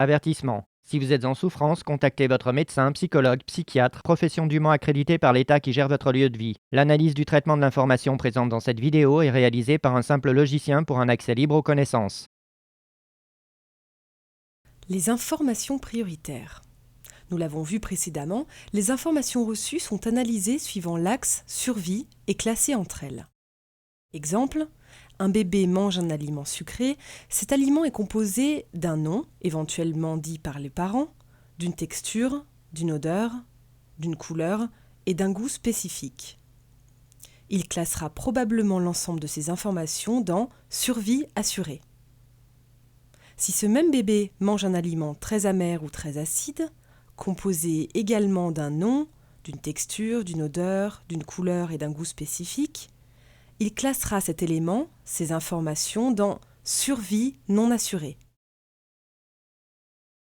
Avertissement. Si vous êtes en souffrance, contactez votre médecin, psychologue, psychiatre, profession dûment accréditée par l'État qui gère votre lieu de vie. L'analyse du traitement de l'information présente dans cette vidéo est réalisée par un simple logicien pour un accès libre aux connaissances. Les informations prioritaires. Nous l'avons vu précédemment, les informations reçues sont analysées suivant l'axe survie et classées entre elles. Exemple, un bébé mange un aliment sucré, cet aliment est composé d'un nom, éventuellement dit par les parents, d'une texture, d'une odeur, d'une couleur et d'un goût spécifique. Il classera probablement l'ensemble de ces informations dans survie assurée. Si ce même bébé mange un aliment très amer ou très acide, composé également d'un nom, d'une texture, d'une odeur, d'une couleur et d'un goût spécifique, il classera cet élément, ces informations, dans survie non assurée.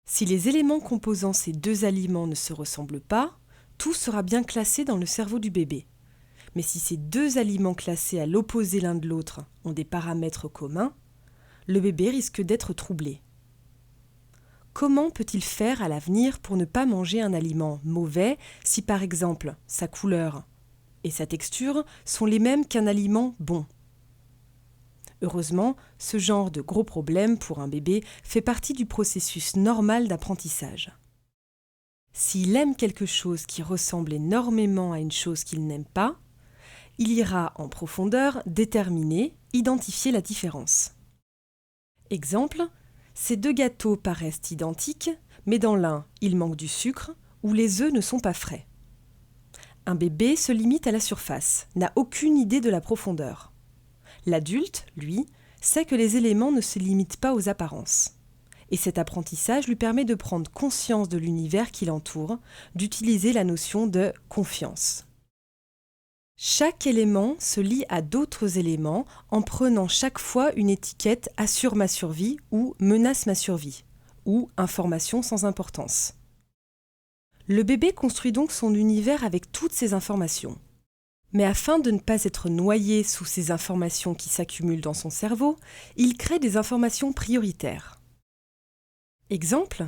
Si les éléments composant ces deux aliments ne se ressemblent pas, tout sera bien classé dans le cerveau du bébé. Mais si ces deux aliments classés à l'opposé l'un de l'autre ont des paramètres communs, le bébé risque d'être troublé. Comment peut-il faire à l'avenir pour ne pas manger un aliment mauvais si par exemple sa couleur et sa texture sont les mêmes qu'un aliment bon? Heureusement, ce genre de gros problème pour un bébé fait partie du processus normal d'apprentissage. S'il aime quelque chose qui ressemble énormément à une chose qu'il n'aime pas, il ira en profondeur déterminer, identifier la différence. Exemple, ces deux gâteaux paraissent identiques, mais dans l'un, il manque du sucre ou les œufs ne sont pas frais. Un bébé se limite à la surface, n'a aucune idée de la profondeur. L'adulte, lui, sait que les éléments ne se limitent pas aux apparences. Et cet apprentissage lui permet de prendre conscience de l'univers qui l'entoure, d'utiliser la notion de confiance. Chaque élément se lie à d'autres éléments en prenant chaque fois une étiquette « assure ma survie » ou « menace ma survie » ou « information sans importance ». Le bébé construit donc son univers avec toutes ces informations. Mais afin de ne pas être noyé sous ces informations qui s'accumulent dans son cerveau, il crée des informations prioritaires. Exemple,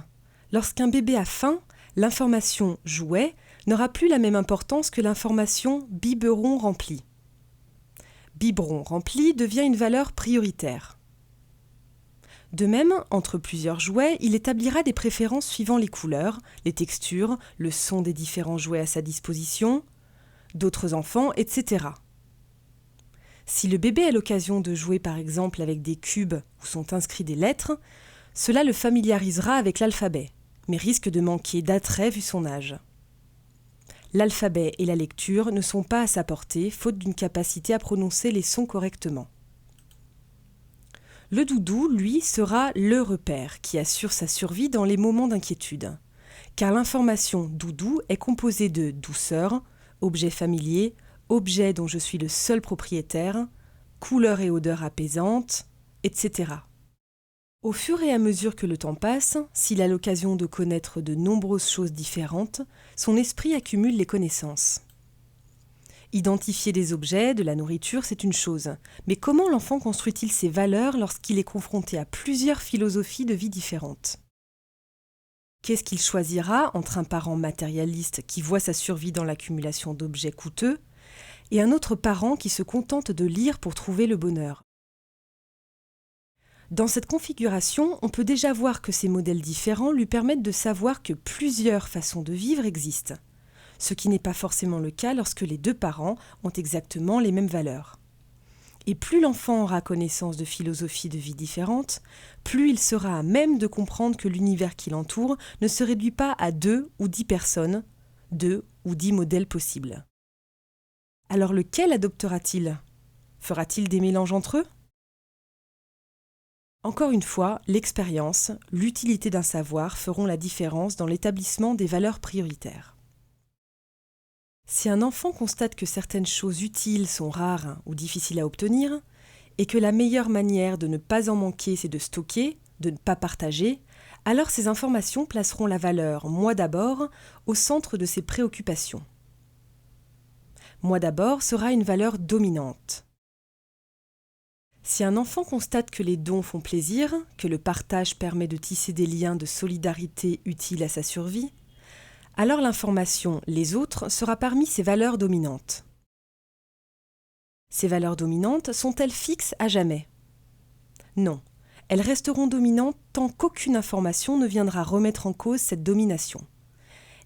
lorsqu'un bébé a faim, l'information « jouet » n'aura plus la même importance que l'information « biberon rempli ». Biberon rempli devient une valeur prioritaire. De même, entre plusieurs jouets, il établira des préférences suivant les couleurs, les textures, le son des différents jouets à sa disposition, d'autres enfants, etc. Si le bébé a l'occasion de jouer par exemple avec des cubes où sont inscrits des lettres, cela le familiarisera avec l'alphabet, mais risque de manquer d'attrait vu son âge. L'alphabet et la lecture ne sont pas à sa portée, faute d'une capacité à prononcer les sons correctement. Le doudou, lui, sera le repère qui assure sa survie dans les moments d'inquiétude, car l'information doudou est composée de douceur, objet familier, objet dont je suis le seul propriétaire, couleur et odeur apaisante, etc. Au fur et à mesure que le temps passe, s'il a l'occasion de connaître de nombreuses choses différentes, son esprit accumule les connaissances. Identifier des objets, de la nourriture, c'est une chose. Mais comment l'enfant construit-il ses valeurs lorsqu'il est confronté à plusieurs philosophies de vie différentes? Qu'est-ce qu'il choisira entre un parent matérialiste qui voit sa survie dans l'accumulation d'objets coûteux et un autre parent qui se contente de lire pour trouver le bonheur? Dans cette configuration, on peut déjà voir que ces modèles différents lui permettent de savoir que plusieurs façons de vivre existent, ce qui n'est pas forcément le cas lorsque les deux parents ont exactement les mêmes valeurs. Et plus l'enfant aura connaissance de philosophies de vie différentes, plus il sera à même de comprendre que l'univers qui l'entoure ne se réduit pas à 2 ou 10 personnes, 2 ou 10 modèles possibles. Alors lequel adoptera-t-il? Fera-t-il des mélanges entre eux? Encore une fois, l'expérience, l'utilité d'un savoir feront la différence dans l'établissement des valeurs prioritaires. Si un enfant constate que certaines choses utiles sont rares ou difficiles à obtenir, et que la meilleure manière de ne pas en manquer c'est de stocker, de ne pas partager, alors ces informations placeront la valeur « moi d'abord » au centre de ses préoccupations. « Moi d'abord » sera une valeur dominante. Si un enfant constate que les dons font plaisir, que le partage permet de tisser des liens de solidarité utiles à sa survie, alors l'information « les autres » sera parmi ses valeurs dominantes. Ces valeurs dominantes sont-elles fixes à jamais? Non, elles resteront dominantes tant qu'aucune information ne viendra remettre en cause cette domination.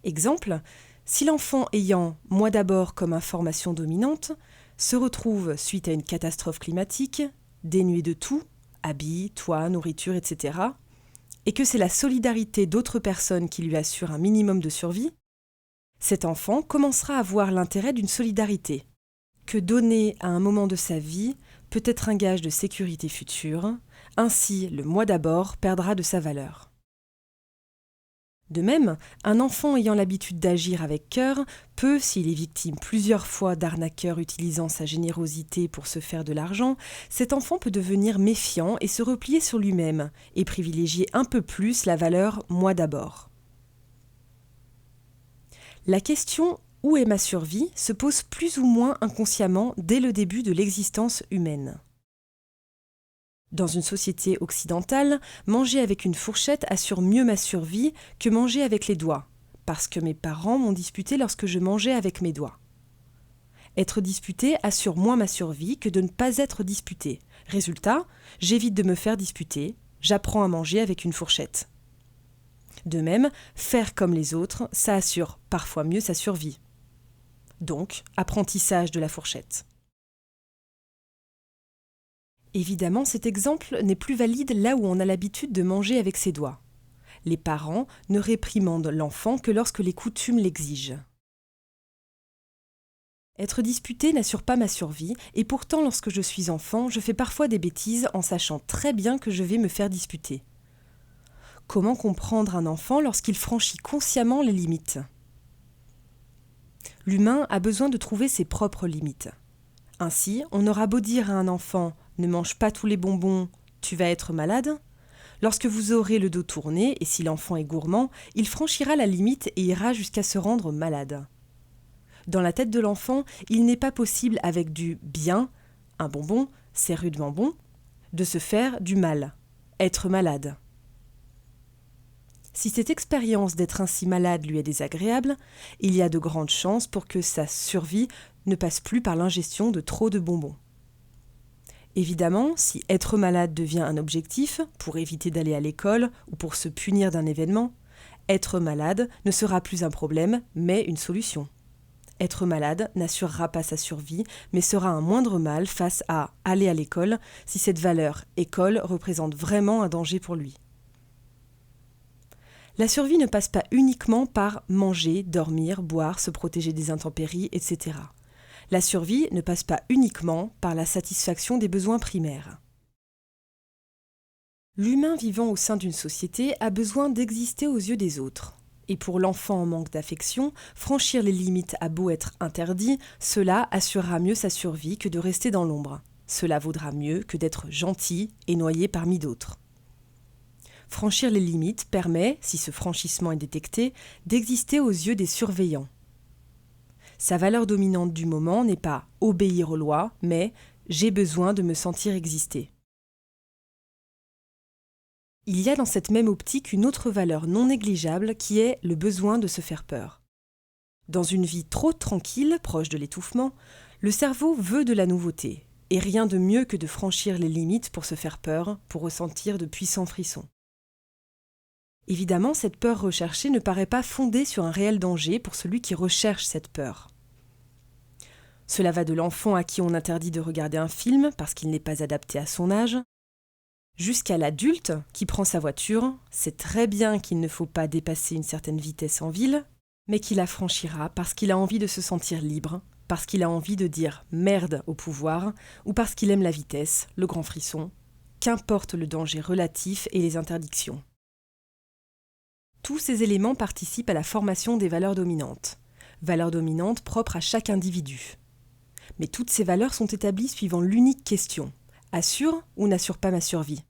Exemple, si l'enfant ayant « moi d'abord » comme information dominante se retrouve, suite à une catastrophe climatique, dénué de tout, habits, toit, nourriture, etc., et que c'est la solidarité d'autres personnes qui lui assure un minimum de survie, cet enfant commencera à voir l'intérêt d'une solidarité, que donner à un moment de sa vie peut être un gage de sécurité future, ainsi le « moi d'abord » perdra de sa valeur. De même, un enfant ayant l'habitude d'agir avec cœur peut, s'il est victime plusieurs fois d'arnaqueurs utilisant sa générosité pour se faire de l'argent, cet enfant peut devenir méfiant et se replier sur lui-même et privilégier un peu plus la valeur « moi d'abord ». La question « où est ma survie ?» se pose plus ou moins inconsciemment dès le début de l'existence humaine. Dans une société occidentale, manger avec une fourchette assure mieux ma survie que manger avec les doigts, parce que mes parents m'ont disputé lorsque je mangeais avec mes doigts. Être disputé assure moins ma survie que de ne pas être disputé. Résultat, j'évite de me faire disputer, j'apprends à manger avec une fourchette. De même, faire comme les autres, ça assure parfois mieux sa survie. Donc, apprentissage de la fourchette. Évidemment, cet exemple n'est plus valide là où on a l'habitude de manger avec ses doigts. Les parents ne réprimandent l'enfant que lorsque les coutumes l'exigent. Être disputé n'assure pas ma survie, et pourtant lorsque je suis enfant, je fais parfois des bêtises en sachant très bien que je vais me faire disputer. Comment comprendre un enfant lorsqu'il franchit consciemment les limites? L'humain a besoin de trouver ses propres limites. Ainsi, on aura beau dire à un enfant « ne mange pas tous les bonbons, tu vas être malade », lorsque vous aurez le dos tourné, et si l'enfant est gourmand, il franchira la limite et ira jusqu'à se rendre malade. Dans la tête de l'enfant, il n'est pas possible avec du « bien », un bonbon, c'est rudement bon, de se faire du mal, être malade. Si cette expérience d'être ainsi malade lui est désagréable, il y a de grandes chances pour que sa survie ne passe plus par l'ingestion de trop de bonbons. Évidemment, si être malade devient un objectif, pour éviter d'aller à l'école ou pour se punir d'un événement, être malade ne sera plus un problème, mais une solution. Être malade n'assurera pas sa survie, mais sera un moindre mal face à aller à l'école si cette valeur école représente vraiment un danger pour lui. La survie ne passe pas uniquement par manger, dormir, boire, se protéger des intempéries, etc. La survie ne passe pas uniquement par la satisfaction des besoins primaires. L'humain vivant au sein d'une société a besoin d'exister aux yeux des autres. Et pour l'enfant en manque d'affection, franchir les limites a beau être interdit, cela assurera mieux sa survie que de rester dans l'ombre. Cela vaudra mieux que d'être gentil et noyé parmi d'autres. Franchir les limites permet, si ce franchissement est détecté, d'exister aux yeux des surveillants. Sa valeur dominante du moment n'est pas « obéir aux lois », mais « j'ai besoin de me sentir exister ». Il y a dans cette même optique une autre valeur non négligeable qui est le besoin de se faire peur. Dans une vie trop tranquille, proche de l'étouffement, le cerveau veut de la nouveauté, et rien de mieux que de franchir les limites pour se faire peur, pour ressentir de puissants frissons. Évidemment, cette peur recherchée ne paraît pas fondée sur un réel danger pour celui qui recherche cette peur. Cela va de l'enfant à qui on interdit de regarder un film parce qu'il n'est pas adapté à son âge, jusqu'à l'adulte qui prend sa voiture, sait très bien qu'il ne faut pas dépasser une certaine vitesse en ville, mais qui la franchira parce qu'il a envie de se sentir libre, parce qu'il a envie de dire « merde » au pouvoir, ou parce qu'il aime la vitesse, le grand frisson, qu'importe le danger relatif et les interdictions. Tous ces éléments participent à la formation des valeurs dominantes propres à chaque individu. Mais toutes ces valeurs sont établies suivant l'unique question : assure ou n'assure pas ma survie ?